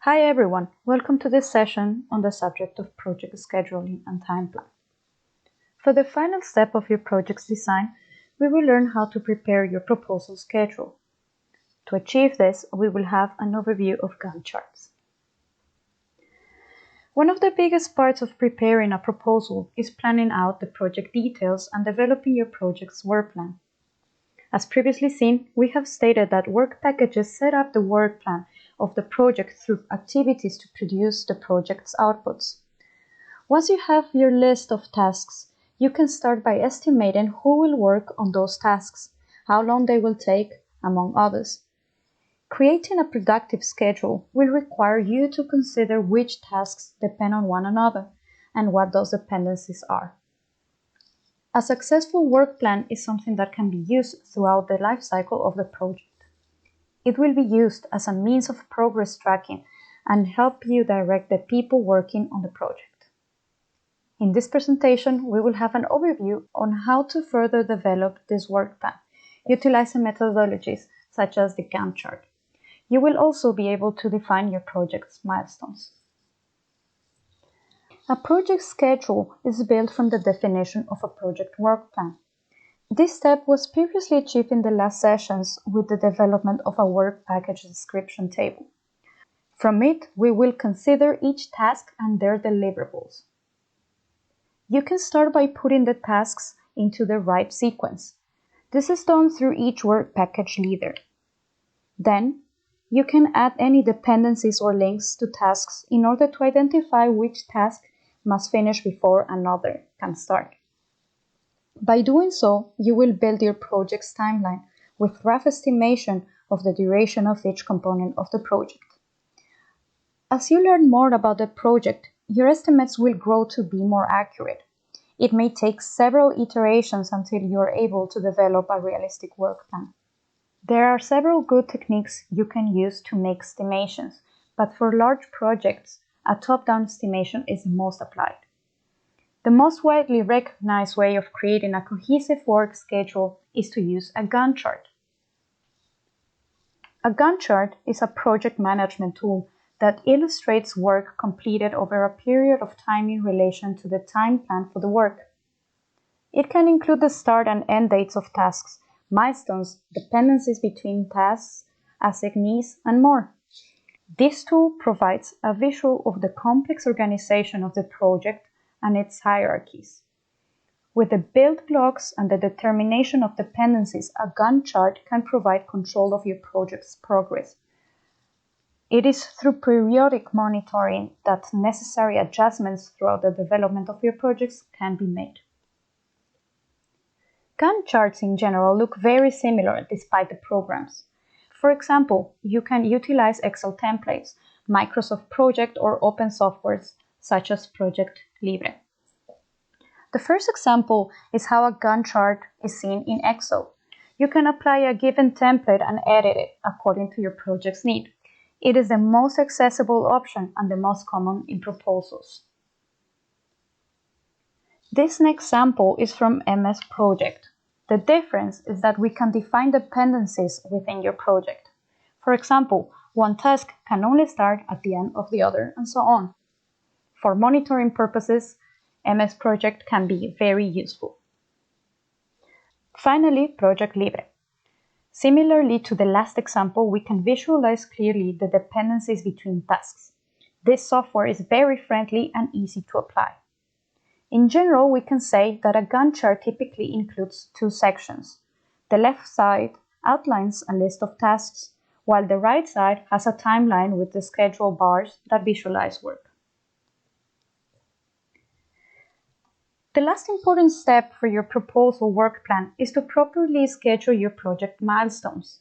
Hi everyone, welcome to this session on the subject of project scheduling and time plan. For the final step of your project's design, we will learn how to prepare your proposal schedule. To achieve this, we will have an overview of Gantt charts. One of the biggest parts of preparing a proposal is planning out the project details and developing your project's work plan. As previously seen, we have stated that work packages set up the work plan of the project through activities to produce the project's outputs. Once you have your list of tasks, you can start by estimating who will work on those tasks, how long they will take, among others. Creating a productive schedule will require you to consider which tasks depend on one another and what those dependencies are. A successful work plan is something that can be used throughout the life cycle of the project. It will be used as a means of progress tracking and help you direct the people working on the project. In this presentation, we will have an overview on how to further develop this work plan, utilizing methodologies such as the Gantt chart. You will also be able to define your project's milestones. A project schedule is built from the definition of a project work plan. This step was previously achieved in the last sessions with the development of a work package description table. From it, we will consider each task and their deliverables. You can start by putting the tasks into the right sequence. This is done through each work package leader. Then, you can add any dependencies or links to tasks in order to identify which task must finish before another can start. By doing so, you will build your project's timeline with rough estimation of the duration of each component of the project. As you learn more about the project, your estimates will grow to be more accurate. It may take several iterations until you are able to develop a realistic work plan. There are several good techniques you can use to make estimations, but for large projects, a top-down estimation is the most applied. The most widely recognized way of creating a cohesive work schedule is to use a Gantt chart. A Gantt chart is a project management tool that illustrates work completed over a period of time in relation to the time plan for the work. It can include the start and end dates of tasks, milestones, dependencies between tasks, assignees, and more. This tool provides a visual of the complex organization of the project and its hierarchies. With the build blocks and the determination of dependencies, a Gantt chart can provide control of your project's progress. It is through periodic monitoring that necessary adjustments throughout the development of your projects can be made. Gantt charts in general look very similar despite the programs. For example, you can utilize Excel templates, Microsoft Project, or open softwares such as Project Libre. The first example is how a Gantt chart is seen in Excel. You can apply a given template and edit it according to your project's need. It is the most accessible option and the most common in proposals. This next sample is from MS Project. The difference is that we can define dependencies within your project. For example, one task can only start at the end of the other, and so on. For monitoring purposes, MS Project can be very useful. Finally, Project Libre. Similarly to the last example, we can visualize clearly the dependencies between tasks. This software is very friendly and easy to apply. In general, we can say that a Gantt chart typically includes two sections. The left side outlines a list of tasks, while the right side has a timeline with the schedule bars that visualize work. The last important step for your proposal work plan is to properly schedule your project milestones.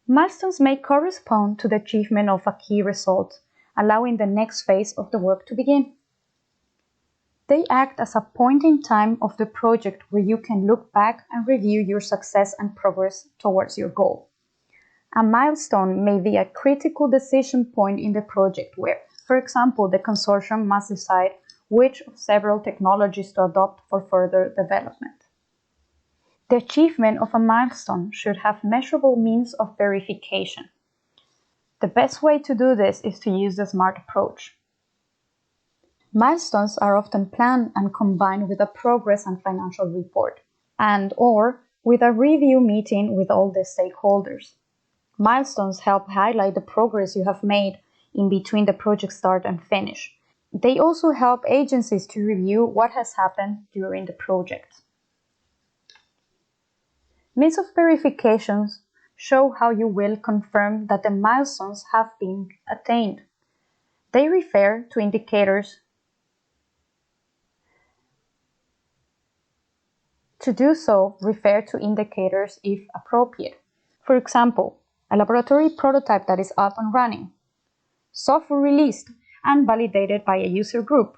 Milestones may correspond to the achievement of a key result, allowing the next phase of the work to begin. They act as a point in time of the project where you can look back and review your success and progress towards your goal. A milestone may be a critical decision point in the project where, for example, the consortium must decide which of several technologies to adopt for further development. The achievement of a milestone should have measurable means of verification. The best way to do this is to use the SMART approach. Milestones are often planned and combined with a progress and financial report, and/or with a review meeting with all the stakeholders. Milestones help highlight the progress you have made in between the project start and finish. They also help agencies to review what has happened during the project. Means of verifications show how you will confirm that the milestones have been attained. They refer to indicators. To do so, refer to indicators if appropriate. For example, a laboratory prototype that is up and running, software released and validated by a user group,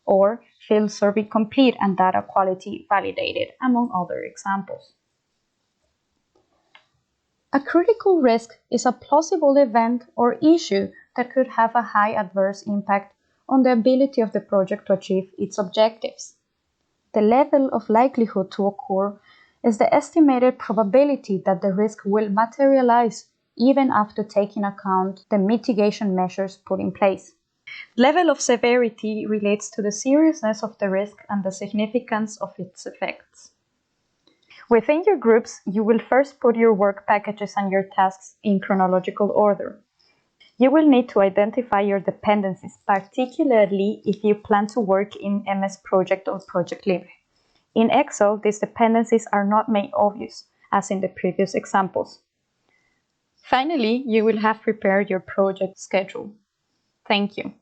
or field survey complete and data quality validated, among other examples. A critical risk is a plausible event or issue that could have a high adverse impact on the ability of the project to achieve its objectives. The level of likelihood to occur is the estimated probability that the risk will materialize even after taking account the mitigation measures put in place. Level of severity relates to the seriousness of the risk and the significance of its effects. Within your groups, you will first put your work packages and your tasks in chronological order. You will need to identify your dependencies, particularly if you plan to work in MS Project or Project Libre. In Excel, these dependencies are not made obvious, as in the previous examples. Finally, you will have prepared your project schedule. Thank you.